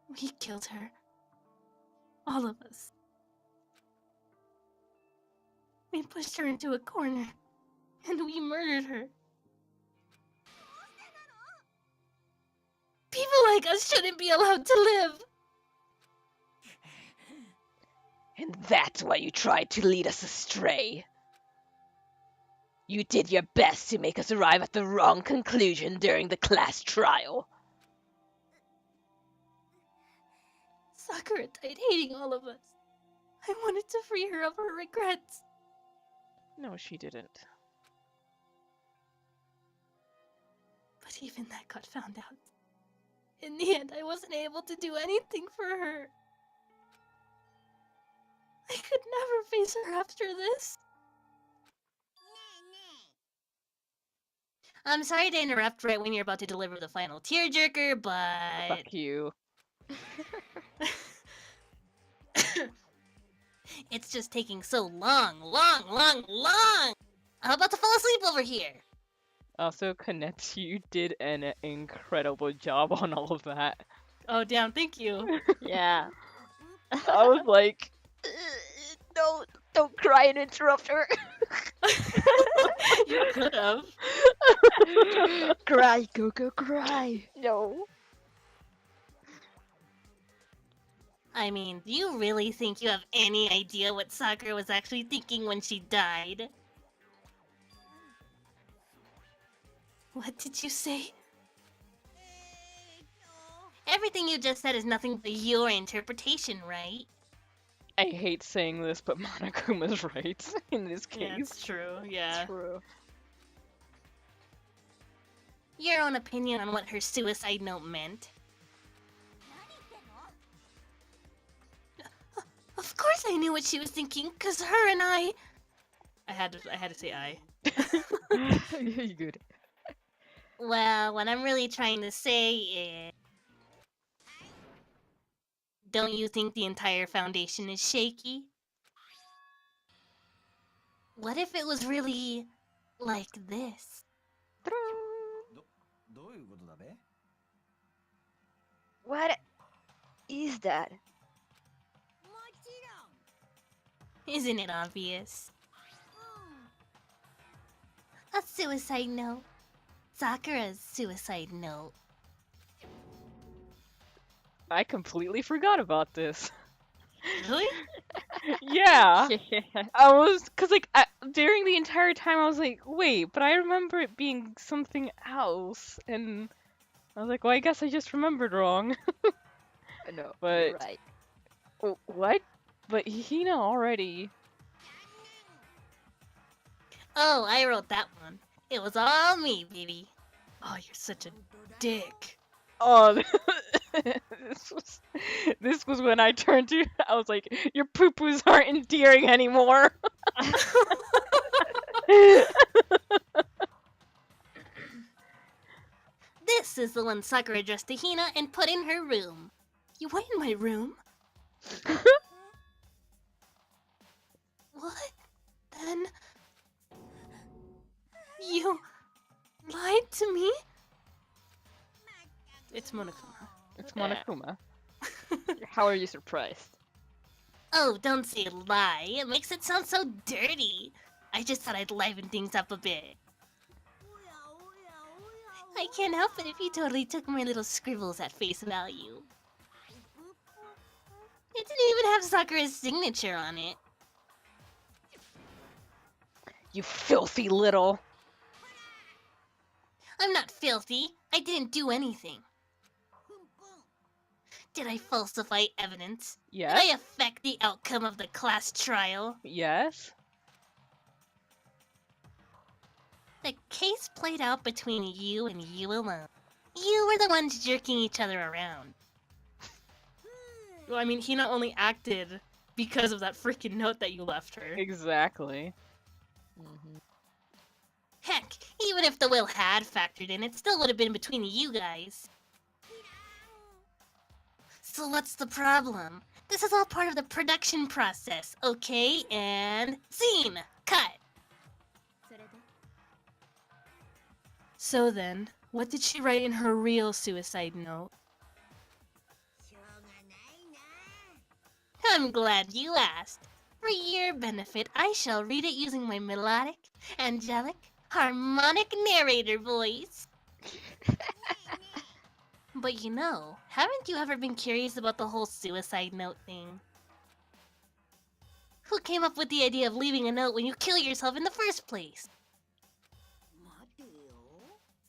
We killed her. All of us. We pushed her into a corner, and we murdered her. People like us shouldn't be allowed to live. And that's why you tried to lead us astray. You did your best to make us arrive at the wrong conclusion during the class trial. Sakura died hating all of us. I wanted to free her of her regrets. No, she didn't. But even that got found out. In the end, I wasn't able to do anything for her. I could never face her after this. I'm sorry to interrupt right when you're about to deliver the final tearjerker, but... Fuck you. It's just taking so long. I'm about to fall asleep over here. Also, Connect, you did an incredible job on all of that. Oh, damn, thank you. Yeah. I was like, no, don't cry and interrupt her. You could have. Cry, Coco, cry. No. I mean, do you really think you have any idea what Sakura was actually thinking when she died? What did you say? Everything you just said is nothing but your interpretation, right? I hate saying this, but Monokuma's right in this case. Yeah, it's true, yeah. True. Your own opinion on what her suicide note meant. Of course I knew what she was thinking, cause her and I had to say I. You good. Well, what I'm really trying to say is... Don't you think the entire foundation is shaky? What if it was really... like this? What is that? Isn't it obvious? A suicide note. Sakura's suicide note. I completely forgot about this. Really? Yeah. I was, cause like, during the entire time I was like, wait, but I remember it being something else, and I was like, well, I guess I just remembered wrong. No, But- you're right. Oh, what? But Hina already. Oh, I wrote that one. It was all me, baby. Oh, you're such a dick. Oh, this was when I turned to. I was like, your poo poos aren't endearing anymore. This is the one Sakura addressed to Hina and put in her room. You went in my room? What? Then... You... lied to me? It's Monokuma. It's Monokuma. How are you surprised? Oh, don't say lie. It makes it sound so dirty. I just thought I'd liven things up a bit. I can't help it if you totally took my little scribbles at face value. It didn't even have Sakura's signature on it. You filthy little. I'm not filthy. I didn't do anything. Did I falsify evidence? Yes. Did I affect the outcome of the class trial? Yes. The case played out between you and you alone. You were the ones jerking each other around. Well, I mean, he not only acted because of that freaking note that you left her. Exactly. Heck, even if the will had factored in, it still would have been between you guys. So what's the problem? This is all part of the production process, okay? And scene! Cut! So then, what did she write in her real suicide note? I'm glad you asked. For your benefit, I shall read it using my melodic, angelic, harmonic narrator voice. But you know, haven't you ever been curious about the whole suicide note thing? Who came up with the idea of leaving a note when you kill yourself in the first place?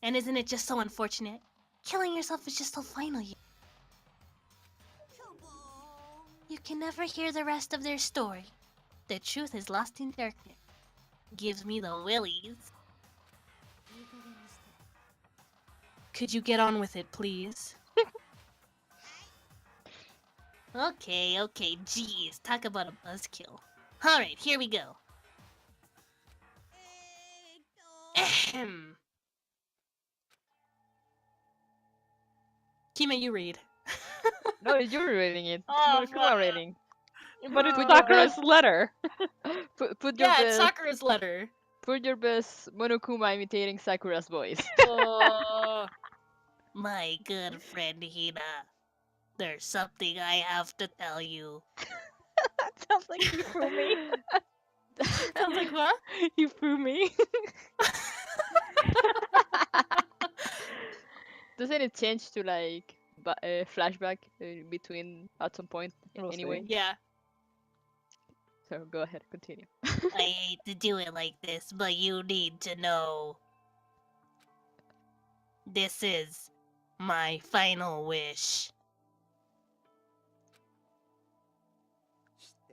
And isn't it just so unfortunate? Killing yourself is just so final. You can never hear the rest of their story. The truth is lost in darkness. Gives me the willies. Could you get on with it, please? Okay, jeez, talk about a buzzkill. Alright, here we go. Ahem. Kime, you read. No, you're reading it. Oh, Monokuma reading. But it's Put your Sakura's best. letter. Put your Yeah, it's best. Sakura's letter. Put your best Monokuma imitating Sakura's voice. Oh, my good friend Hina. There's something I have to tell you. That sounds like Hifumi. Sounds like what? Hifumi. Doesn't it change to like flashback between at some point We'll anyway? see. Yeah. So go ahead, continue. I hate to do it like this, but you need to know. This is my final wish.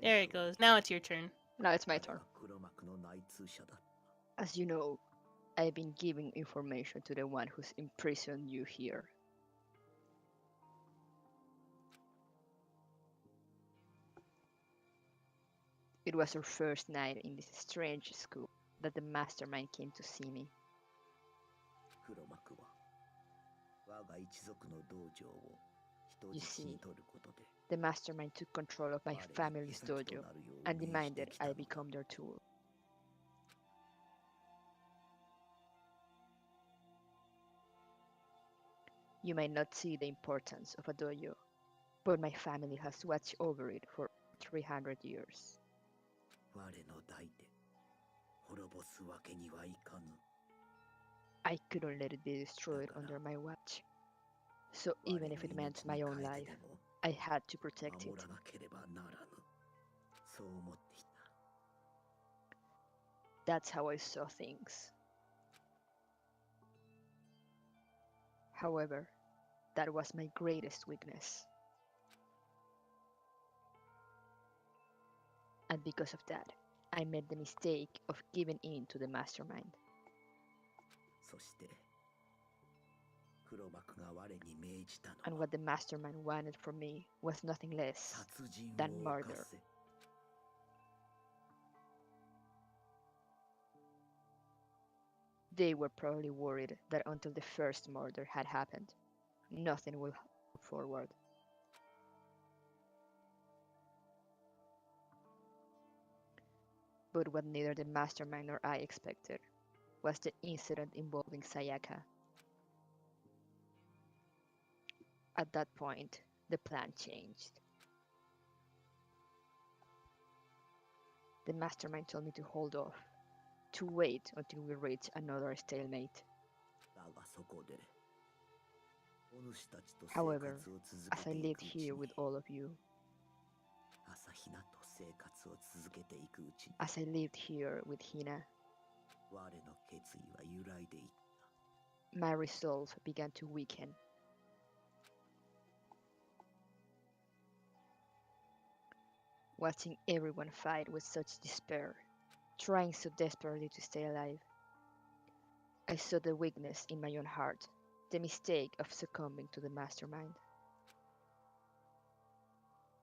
There it goes. Now it's your turn. Now it's my turn. As you know, I've been giving information to the one who's imprisoned you here. It was our first night in this strange school that the mastermind came to see me. You see, the mastermind took control of my family's dojo and demanded I become their tool. You might not see the importance of a dojo, but my family has watched over it for 300 years. I couldn't let it be destroyed under my watch. So even if it meant my own life, I had to protect it. That's how I saw things. However, that was my greatest weakness. And because of that, I made the mistake of giving in to the mastermind. And what the mastermind wanted from me was nothing less than murder. They were probably worried that until the first murder had happened, nothing would move forward. But what neither the mastermind nor I expected was the incident involving Sayaka. At that point, the plan changed. The mastermind told me to hold off, to wait until we reach another stalemate. However, as I lived here with all of you, as I lived here with Hina, my resolve began to weaken. Watching everyone fight with such despair, trying so desperately to stay alive, I saw the weakness in my own heart, the mistake of succumbing to the mastermind.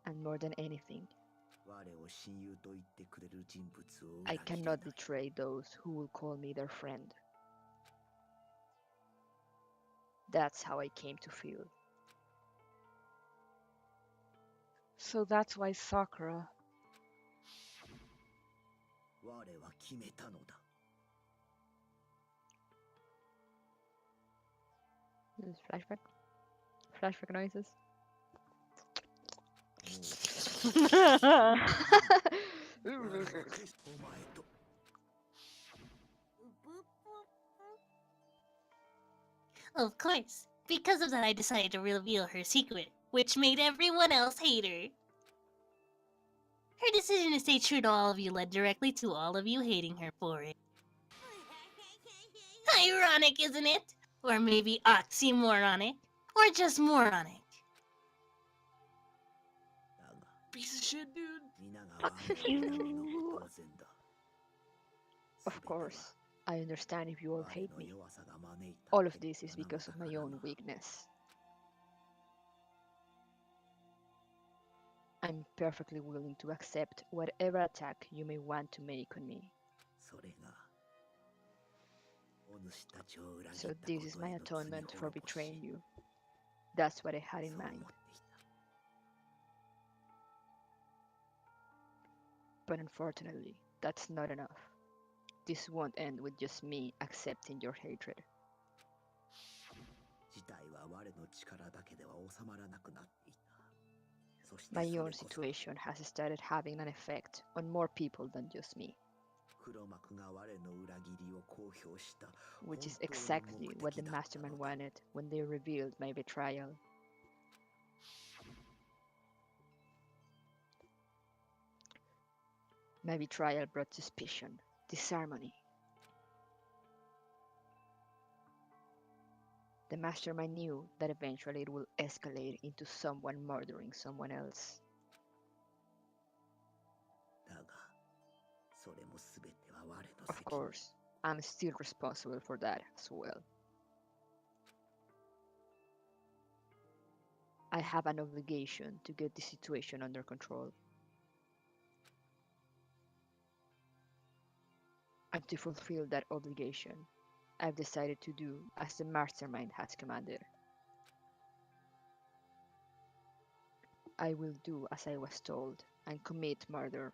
And more than anything, I cannot betray those who will call me their friend. That's how I came to feel. So that's why Sakura. This is flashback noises. Of course. Because of that, I decided to reveal her secret, which made everyone else hate her. Her decision to stay true to all of you led directly to all of you hating her for it. Ironic, isn't it? Or maybe oxymoronic? Or just moronic? Piece of shit, dude. Fuck you. Of course, I understand if you all hate me. All of this is because of my own weakness. I'm perfectly willing to accept whatever attack you may want to make on me. So this is my atonement for betraying you. That's what I had in mind. But unfortunately, that's not enough. This won't end with just me accepting your hatred. My own situation has started having an effect on more people than just me, which is exactly what the mastermind wanted when they revealed my betrayal. My betrayal brought suspicion, disharmony. The mastermind knew that eventually it will escalate into someone murdering someone else. Of course, I'm still responsible for that as well. I have an obligation to get the situation under control. And to fulfill that obligation, I've decided to do as the mastermind has commanded. I will do as I was told and commit murder.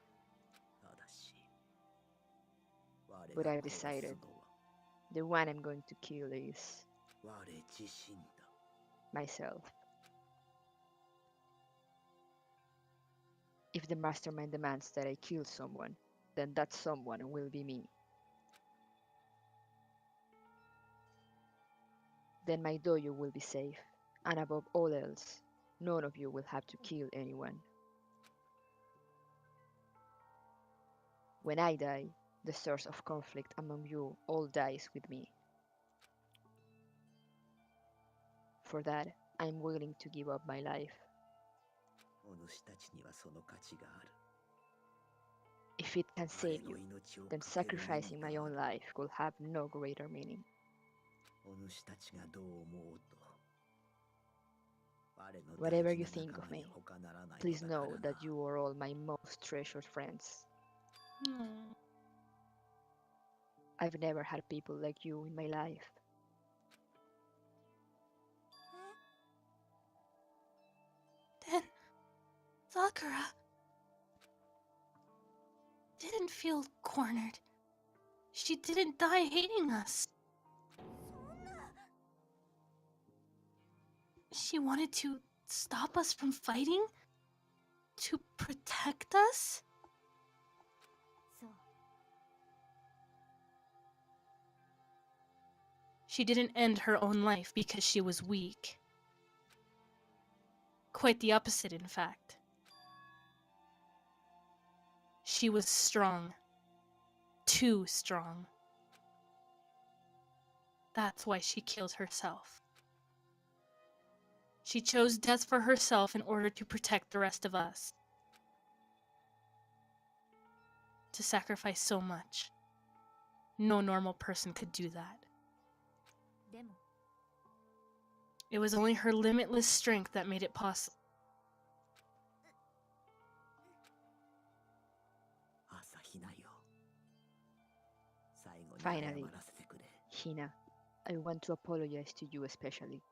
But I've decided the one I'm going to kill is myself. If the mastermind demands that I kill someone, then that someone will be me. Then my dojo will be safe, and above all else, none of you will have to kill anyone. When I die, the source of conflict among you all dies with me. For that, I'm willing to give up my life. If it can save you, then sacrificing my own life could have no greater meaning. Whatever you think of me, please know that you are all my most treasured friends. I've never had people like you in my life. Then, Sakura didn't feel cornered. She didn't die hating us. She wanted to stop us from fighting? To protect us? She didn't end her own life because she was weak. Quite the opposite, in fact. She was strong. Too strong. That's why she killed herself. She chose death for herself in order to protect the rest of us. To sacrifice so much. No normal person could do that. It was only her limitless strength that made it possible. Finally, Hina, I want to apologize to you especially.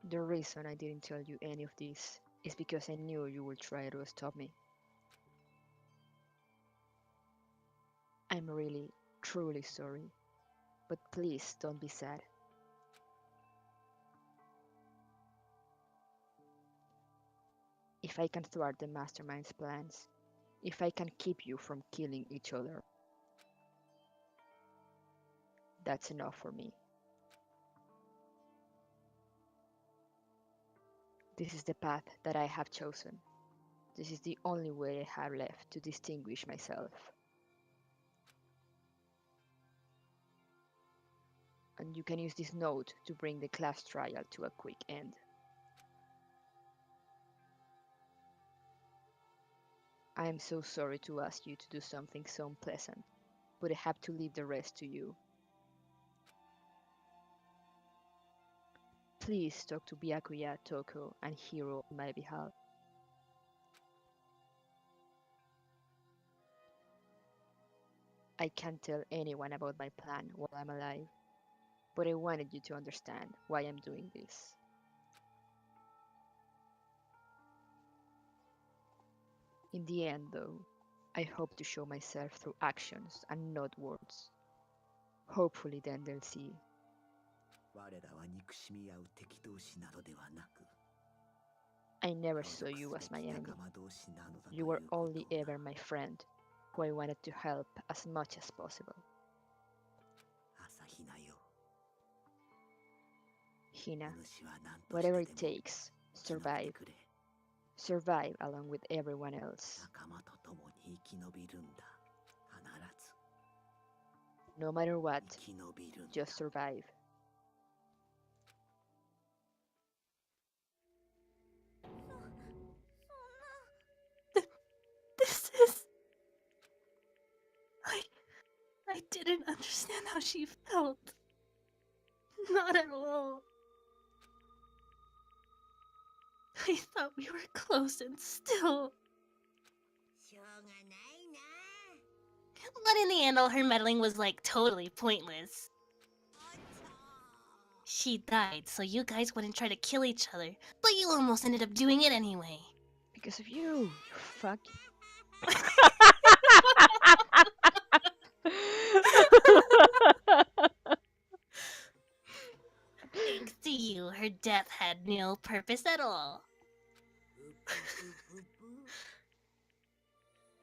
The reason I didn't tell you any of this is because I knew you would try to stop me. I'm really, truly sorry, but please don't be sad. if I can thwart the mastermind's plans, if I can keep you from killing each other, that's enough for me. This is the path that I have chosen. This is the only way I have left to distinguish myself. And you can use this note to bring the class trial to a quick end. I am so sorry to ask you to do something so unpleasant, but I have to leave the rest to you. Please talk to Byakuya, Toko, and Hiro on my behalf. I can't tell anyone about my plan while I'm alive, but I wanted you to understand why I'm doing this. In the end, though, I hope to show myself through actions and not words. Hopefully then they'll see. I never saw you as my enemy. You were only ever my friend, who I wanted to help as much as possible. Hina, whatever it takes, survive. Survive along with everyone else. No matter what, just survive. This is... I didn't understand how she felt. Not at all. I thought we were close and still. But in the end, all her meddling was like totally pointless. She died so you guys wouldn't try to kill each other, but you almost ended up doing it anyway. Because of you, you fuck. Thanks to you, her death had no purpose at all.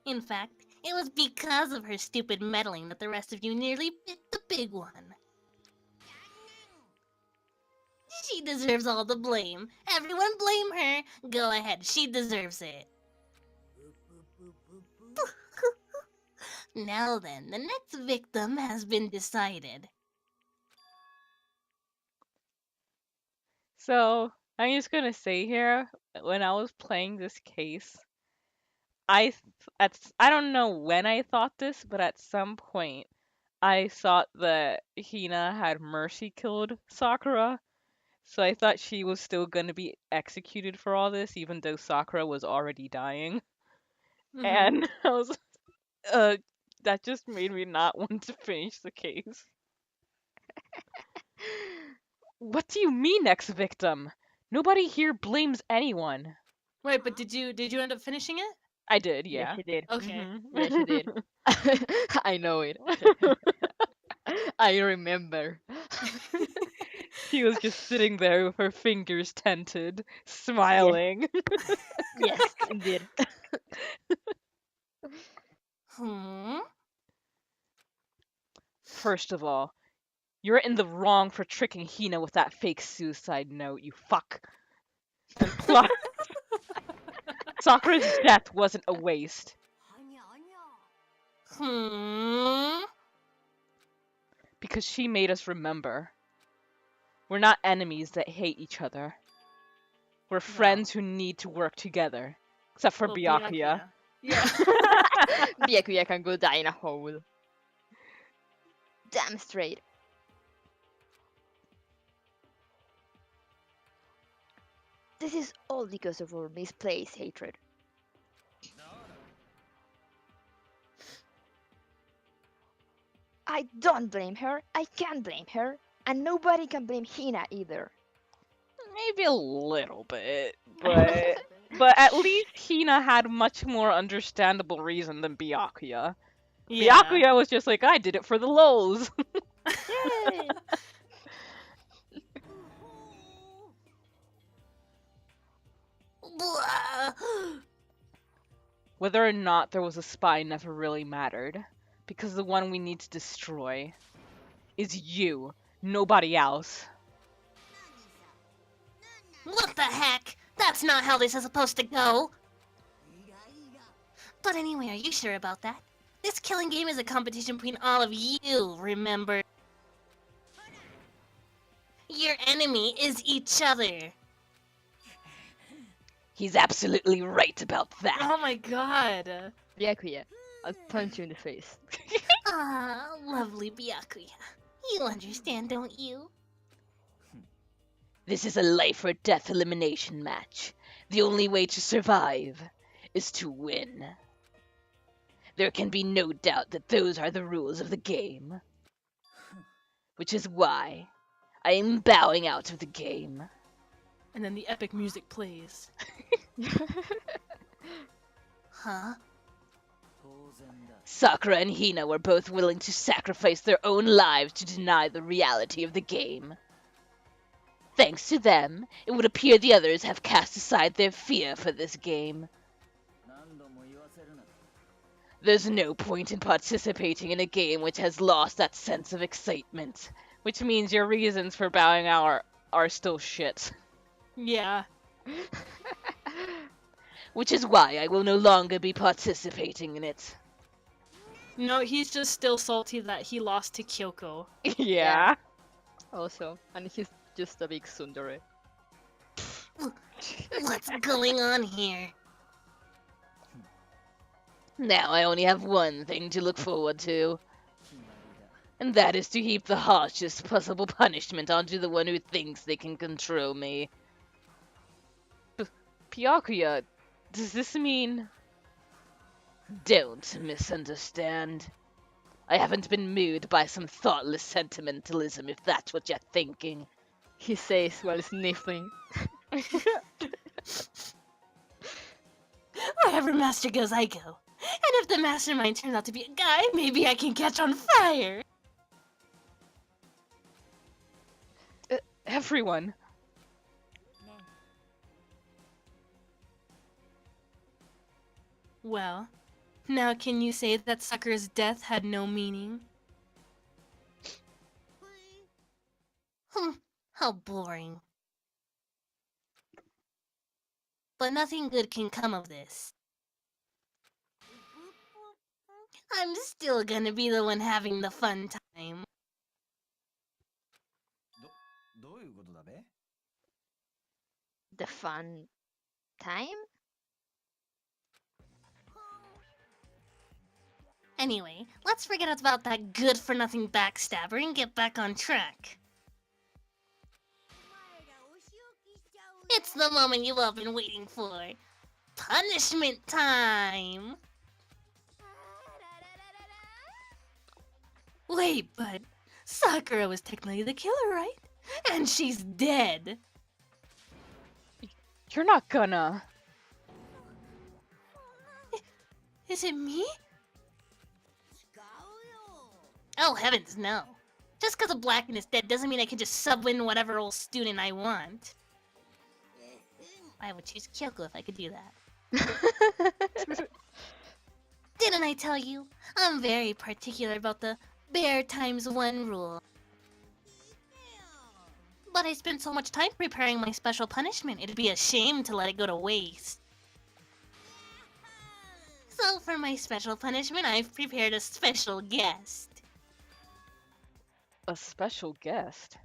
In fact, it was because of her stupid meddling that the rest of you nearly bit the big one. She deserves all the blame. Everyone blame her. Go ahead, she deserves it. Now then, the next victim has been decided. So, I'm just gonna say here, when I was playing this case, I don't know when I thought this, but at some point, I thought that Hina had mercy killed Sakura. So I thought she was still gonna be executed for all this, even though Sakura was already dying. And I was, that just made me not want to finish the case. What do you mean, next victim? Nobody here blames anyone. Wait, but did you end up finishing it? I did, yeah. Yes, she did. Okay. Yes, she did. I know it. I remember. She was just sitting there with her fingers tented, smiling. Yes, indeed. First of all, you're in the wrong for tricking Hina with that fake suicide note, you fuck. And plus, Sakura's death wasn't a waste. Because she made us remember. We're not enemies that hate each other. We're friends who need to work together. Except for Byakuya. Yeah. Byakuya can go die in a hole. Damn straight. This is all because of our misplaced hatred. I don't blame her. I can't blame her. And nobody can blame Hina either. Maybe a little bit, but at least Hina had much more understandable reason than Byakuya. Yeah. Byakuya was just like, I did it for the lols. Yay! Whether or not there was a spy never really mattered, because the one we need to destroy is you, nobody else. What the heck? That's not how this is supposed to go. But anyway, are you sure about that? This killing game is a competition between all of you, remember? Your enemy is each other. He's absolutely right about that. Oh my god. Byakuya, I'll punch you in the face. Ah, lovely Byakuya. You understand, don't you? This is a life or death elimination match. The only way to survive is to win. There can be no doubt that those are the rules of the game. Which is why I am bowing out of the game. And then the epic music plays. Huh? Sakura and Hina were both willing to sacrifice their own lives to deny the reality of the game. Thanks to them, it would appear the others have cast aside their fear for this game. There's no point in participating in a game which has lost that sense of excitement. Which means your reasons for bowing out are still shit. Yeah. Which is why I will no longer be participating in it. No, he's just still salty that he lost to Kyoko. Yeah. Also, and he's just a big tsundere. What's going on here? Now I only have one thing to look forward to. And that is to heap the harshest possible punishment onto the one who thinks they can control me. Byakuya, does this mean... Don't misunderstand. I haven't been moved by some thoughtless sentimentalism, if that's what you're thinking. He says while sniffling. Wherever master goes, I go. And if the mastermind turns out to be a guy, maybe I can catch on fire. Everyone. Well, now can you say that Sakura's death had no meaning? How boring. But nothing good can come of this. I'm still gonna be the one having the fun time. The fun time? Anyway, let's forget about that good-for-nothing backstabber and get back on track. It's the moment you've all been waiting for. Punishment time! Wait, but Sakura was technically the killer, right? And she's dead. You're not gonna... Is it me? Oh, heavens, no. Just because a Blacken is dead doesn't mean I can just sub-win whatever old student I want. I would choose Kyoko if I could do that. Didn't I tell you? I'm very particular about the bear times one rule. But I spent so much time preparing my special punishment, it'd be a shame to let it go to waste. So for my special punishment, I've prepared a special guest. A special guest?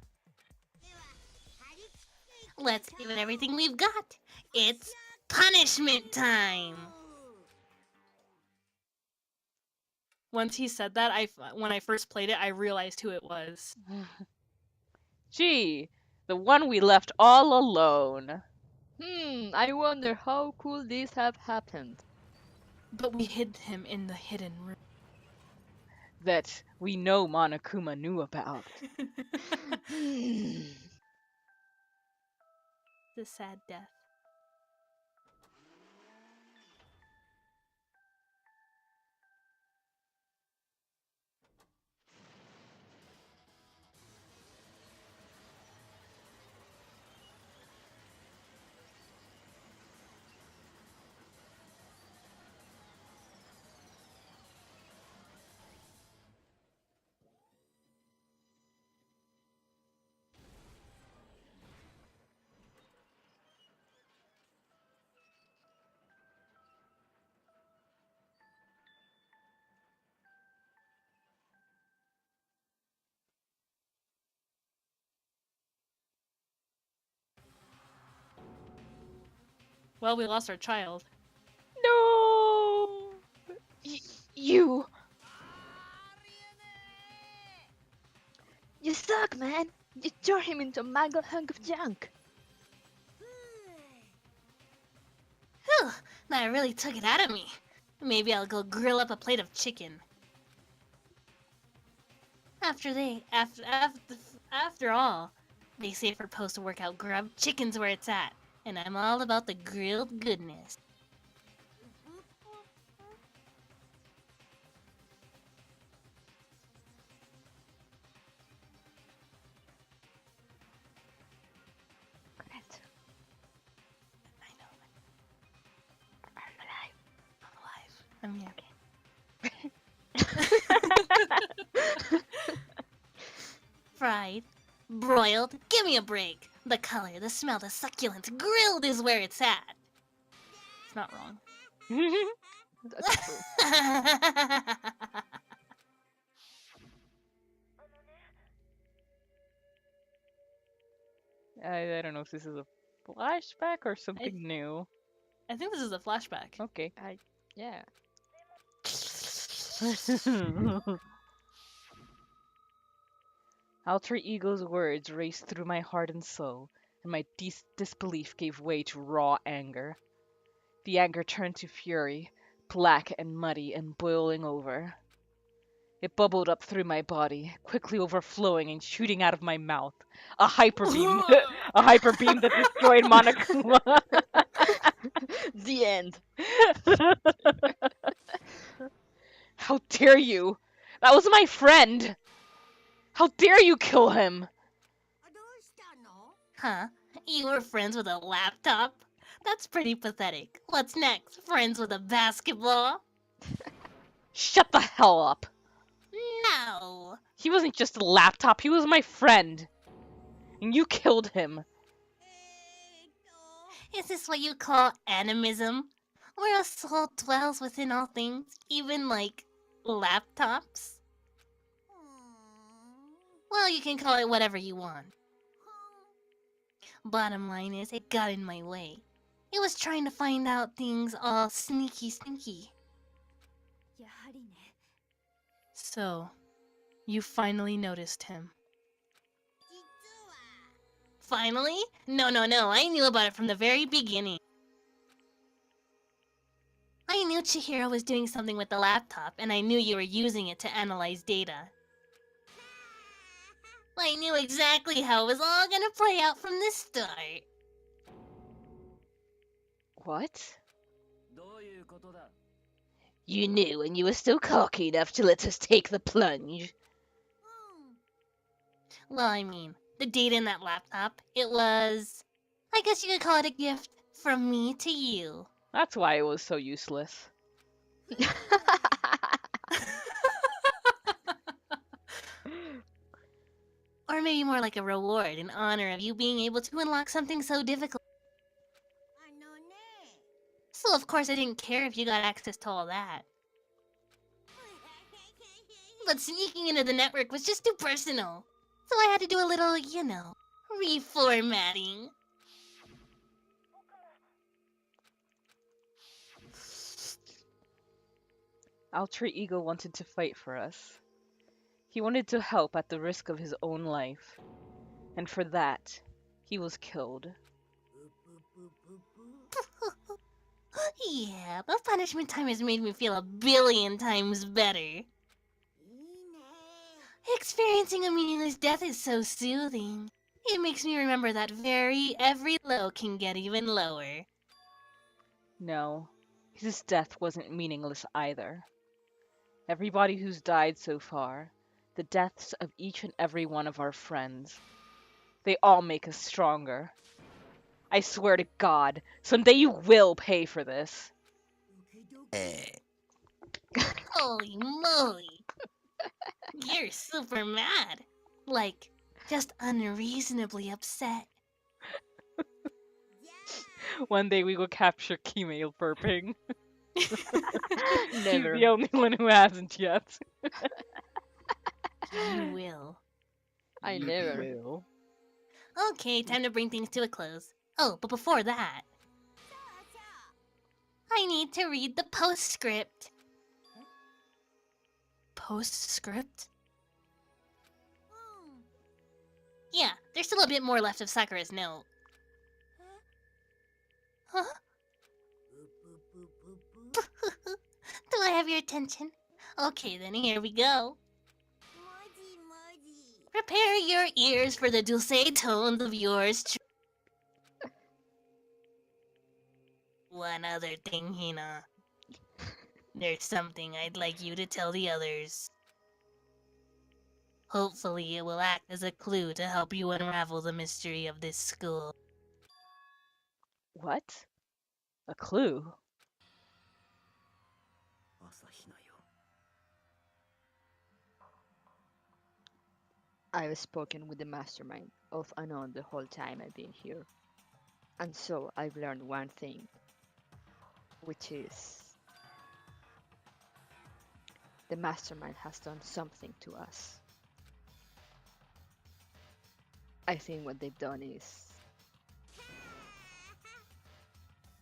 Let's give it everything we've got. It's punishment time! Once he said that, when I first played it, I realized who it was. Gee, the one we left all alone. I wonder how could this have happened? But we hid him in the hidden room. That we know Monokuma knew about. The sad death. Well, we lost our child. No! You! You suck, man! You turned him into a mangled hunk of junk! Whew, that really took it out of me. Maybe I'll go grill up a plate of chicken. After all, they say for post-workout grub, chicken's where it's at. And I'm all about the grilled goodness. Correct. I know. I'm alive. I'm alive. I'm here. Fried, broiled, give me a break. The color, the smell, the succulence, grilled is where it's at. It's not wrong. That's true. I don't know if this is a flashback or something new. I think this is a flashback. Okay. Yeah. Alter Ego's words raced through my heart and soul, and my disbelief gave way to raw anger. The anger turned to fury, black and muddy and boiling over. It bubbled up through my body, quickly overflowing and shooting out of my mouth. A hyper beam, a hyper beam that destroyed Monokuma. The end. How dare you? That was my friend. How dare you kill him? Huh? You were friends with a laptop? That's pretty pathetic. What's next? Friends with a basketball? Shut the hell up. No! He wasn't just a laptop, he was my friend. And you killed him. Is this what you call animism? Where a soul dwells within all things, even like laptops? Well, you can call it whatever you want. Bottom line is, it got in my way. It was trying to find out things all sneaky. So, you finally noticed him. Finally? No, I knew about it from the very beginning. I knew Chihiro was doing something with the laptop, and I knew you were using it to analyze data. I knew exactly how it was all gonna play out from the start. What? You knew, and you were still cocky enough to let us take the plunge. Well, I mean, the data in that laptop, it was... I guess you could call it a gift from me to you. That's why it was so useless. Or maybe more like a reward in honor of you being able to unlock something so difficult. So of course I didn't care if you got access to all that. But sneaking into the network was just too personal. So I had to do a little, you know, reformatting. Alter Ego wanted to fight for us. He wanted to help at the risk of his own life. And for that, he was killed. Yeah, the punishment time has made me feel 1,000,000,000 times better. Experiencing a meaningless death is so soothing. It makes me remember that every low can get even lower. No, his death wasn't meaningless either. Everybody who's died so far, the deaths of each and every one of our friends, they all make us stronger. I swear to God, someday you will pay for this. Holy moly! You're super mad. Like, just unreasonably upset. One day we will capture Keymail burping. Never. He's the only one who hasn't yet. You will. I never. will. Okay, time to bring things to a close. Oh, but before that... I need to read the postscript. Postscript? Yeah, there's still a bit more left of Sakura's note. Huh? Do I have your attention? Okay, then here we go. Prepare your ears for the dulce tones of yours. One other thing, Hina. There's something I'd like you to tell the others. Hopefully it will act as a clue to help you unravel the mystery of this school. What? A clue? I've spoken with the mastermind off and on the whole time I've been here. And so I've learned one thing, which is the mastermind has done something to us. I think what they've done is...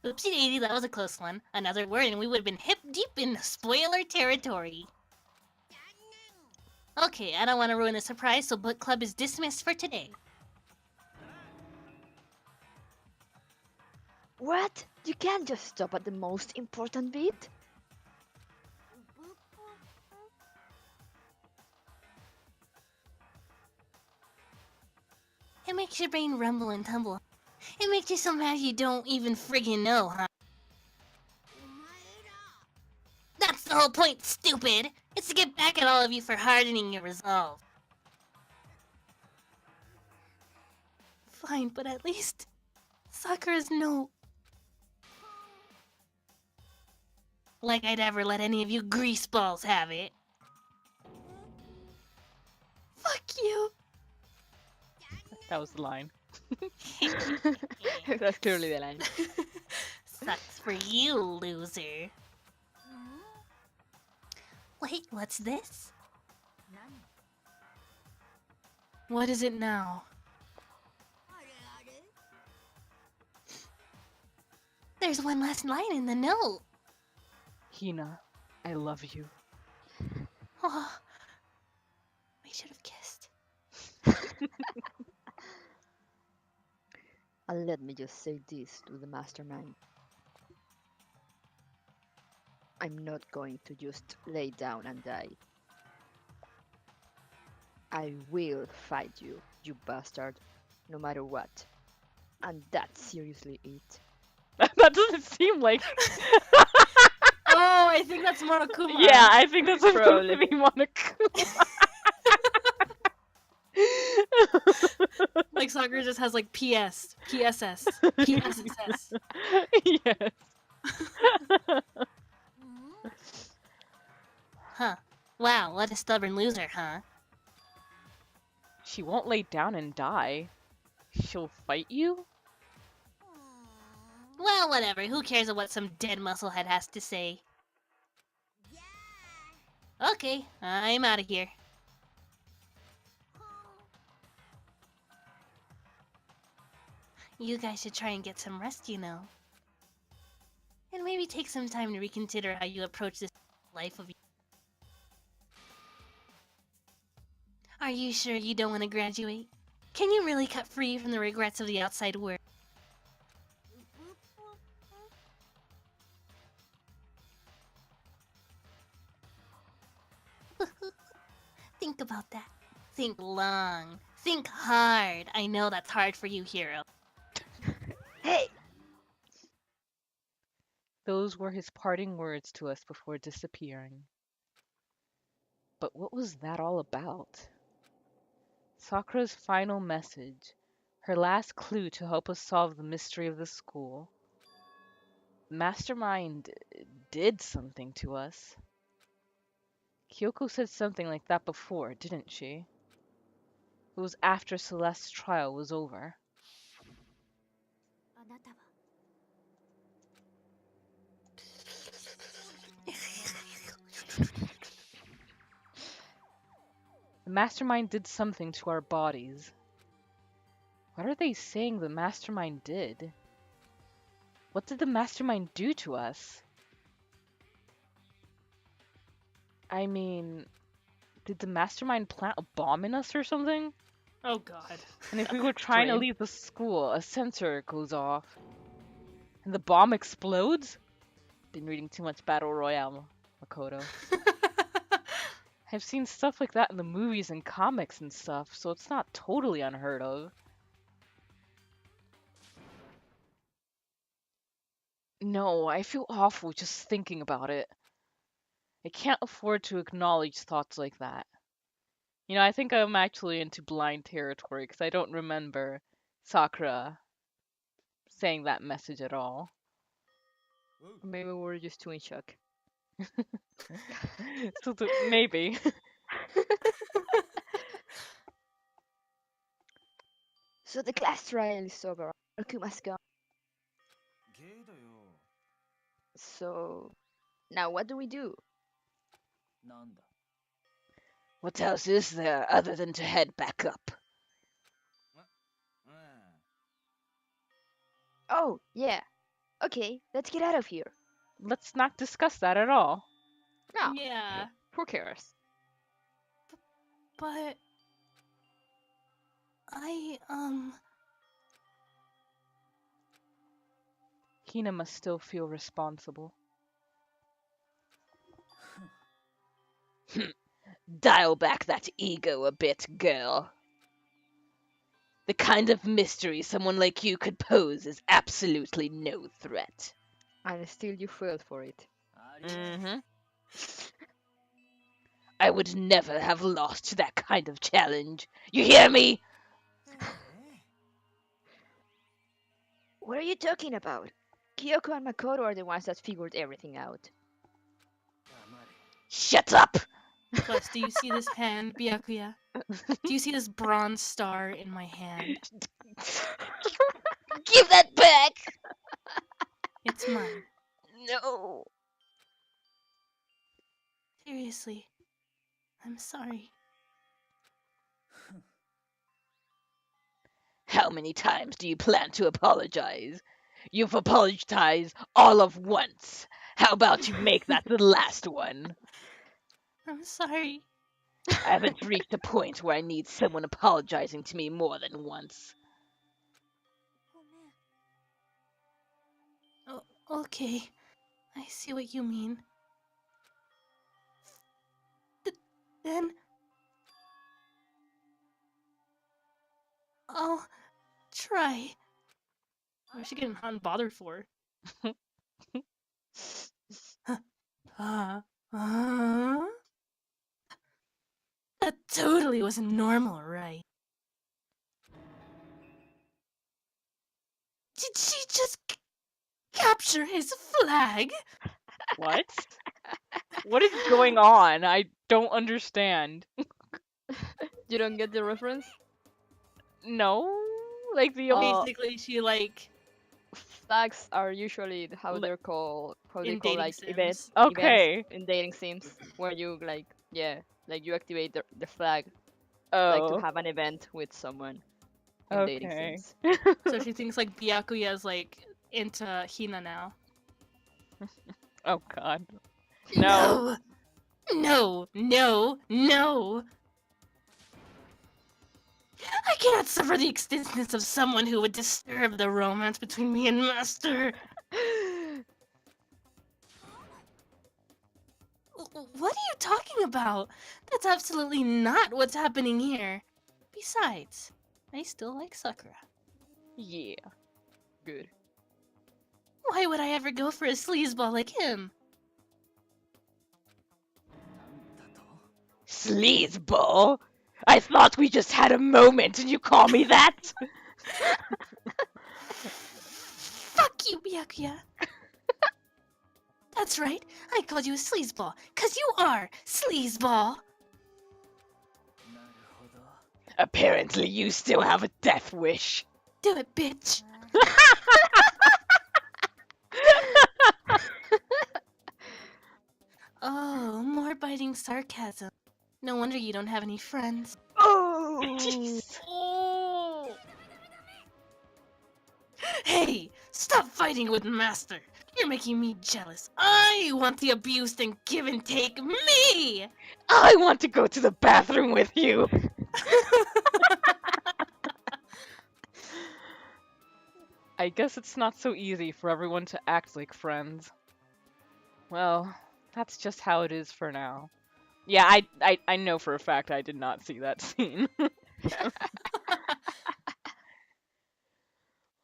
Oopsie daisy, that was a close one. Another word and we would have been hip deep in spoiler territory. Okay, I don't want to ruin the surprise, so book club is dismissed for today. What? You can't just stop at the most important bit? It makes your brain rumble and tumble. It makes you so mad you don't even friggin' know, huh? That's the whole point, stupid! It's to get back at all of you for hardening your resolve. Fine, but at least... Sakura's note. Like I'd ever let any of you greaseballs have it. Fuck you! That was the line. That's clearly the line. Sucks for you, loser. Wait, what's this? What is it now? There's one last line in the note. Hina, I love you. Oh, we should have kissed. And let me just say this to the mastermind. I'm not going to just lay down and die. I will fight you, you bastard, no matter what. And that's seriously it. That doesn't seem like... Oh, I think that's Monokuma. Yeah, I think that's supposed Probably. to be Monokuma. Like Sakura just has like PS, PSS, PSS. Yes. Huh. Wow, what a stubborn loser, huh? She won't lay down and die. She'll fight you? Well, whatever. Who cares what some dead musclehead has to say? Okay, I'm out of here. You guys should try and get some rest, you know. And maybe take some time to reconsider how you approach this life of yours. Are you sure you don't want to graduate? Can you really cut free from the regrets of the outside world? Think about that. Think long. Think hard. I know that's hard for you, hero. Hey! Those were his parting words to us before disappearing. But what was that all about? Sakura's final message, her last clue to help us solve the mystery of the school. Mastermind did something to us. Kyoko said something like that before, didn't she? It was after Celeste's trial was over. The Mastermind did something to our bodies. What are they saying the Mastermind did? What did the mastermind do to us? I mean, did the mastermind plant a bomb in us or something? Oh god. And if we were trying to Dream. leave the school, a sensor goes off. And the bomb explodes? Been reading too much Battle Royale, Makoto. I've seen stuff like that in the movies and comics and stuff, so it's not totally unheard of. No, I feel awful just thinking about it. I can't afford to acknowledge thoughts like that. You know, I think I'm actually into blind territory because I don't remember Sakura saying that message at all. Maybe we're just too in shock. So maybe. So the class trial is over. Monokuma's gone. So now what do we do? What else is there other than to head back up? Oh, yeah. Okay, let's get out of here. Let's not discuss that at all. No, Yeah, who cares? but I Hina must still feel responsible. Dial back that ego a bit, girl. The kind of mystery someone like you could pose is absolutely no threat. And still you failed for it. Mm-hmm. I would never have lost to that kind of challenge. You hear me? What are you talking about? Kyoko and Makoto are the ones that figured everything out. Shut up! plus do you see this hand, Byakuya? Do you see this bronze star in my hand? Give that back! It's mine. No. Seriously. I'm sorry. How many times do you plan to apologize? You've apologized all of once. How about you make that the last one? I'm sorry. I haven't reached a point where I need someone apologizing to me more than once. Oh, okay. I see what you mean. Then I'll try. What's she getting hot and bothered for? That totally wasn't normal, right? Did she just capture his flag? What? What is going on? I don't understand. You don't get the reference? No? Like the only... Basically, she like Flags are usually how Li- they're called, how they in call dating like sims. events Okay. in dating sims where you like like you activate the flag like to Oh. have an event with someone in dating Okay. sims. So she thinks like Byakuya is like into Hina now. Oh god. No. No! No! No! I cannot suffer the existence of someone who would disturb the romance between me and Master! What are you talking about? That's absolutely not what's happening here. Besides, I still like Sakura. Yeah. Good. Why would I ever go for a sleazeball like him? Sleazeball? I thought we just had a moment and you call me that? Fuck you, Byakuya! That's right, I called you a sleazeball, 'cause you are sleazeball! Apparently you still have a death wish. Do it, bitch! Oh, more biting sarcasm. No wonder you don't have any friends. Oh! Oh! Hey, stop fighting with Master. You're making me jealous. I want the abused and give and take me! I want to go to the bathroom with you. I guess it's not so easy for everyone to act like friends. Well, that's just how it is for now. Yeah, I know for a fact I did not see that scene.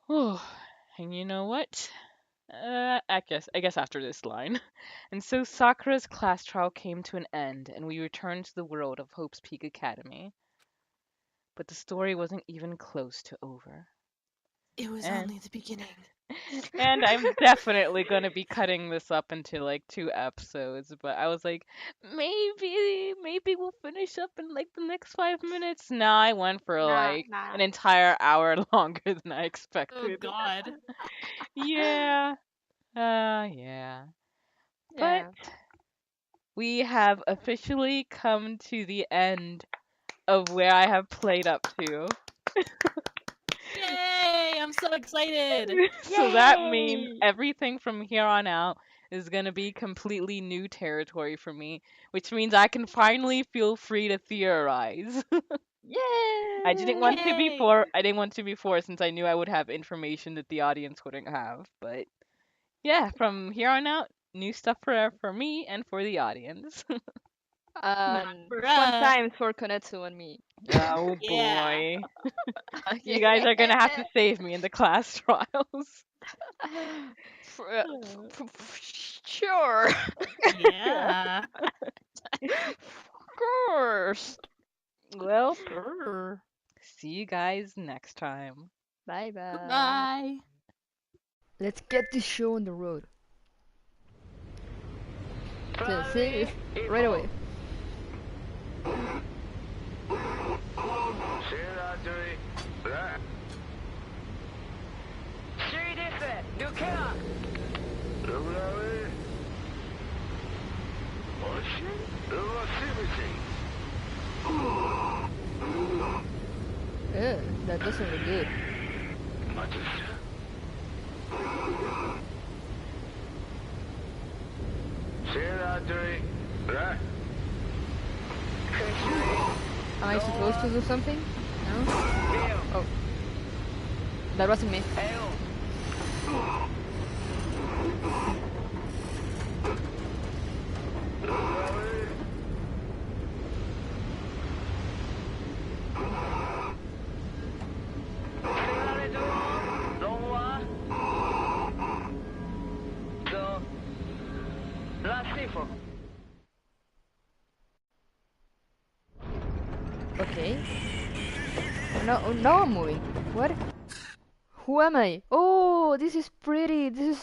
Oh, and you know what? I guess after this line. And so Sakura's class trial came to an end, and we returned to the world of Hope's Peak Academy. But the story wasn't even close to over. It was And only the beginning. and I'm definitely gonna be cutting this up into like 2 episodes, but I was like, maybe we'll finish up in like the next 5 minutes. Nah, I went for like an entire hour longer than I Oh expected. god. Yeah. Yeah. But Yeah. we have officially come to the end of where I have played up to. Yay! I'm so excited! So that means Yay! everything from here on out is going to be completely new territory for me, which means I can finally feel free to theorize. I didn't want to Yay! before. I didn't want to before since I knew I would have information that the audience wouldn't have. But yeah, from here on out, new stuff for me and for the audience. And fun Bruh. times for Konetsu and me. Oh Yeah. boy. You guys are gonna have to save me in the class trials. Sure. Yeah. Of course. Well, Grr. see you guys next time. Bye bye. Bye. Let's get this show on the road. See, right away. That doesn't look good. Am I supposed to do something? No? Oh. That wasn't me. Okay. Now I'm moving. What? Who am I? Oh, this is pretty. This is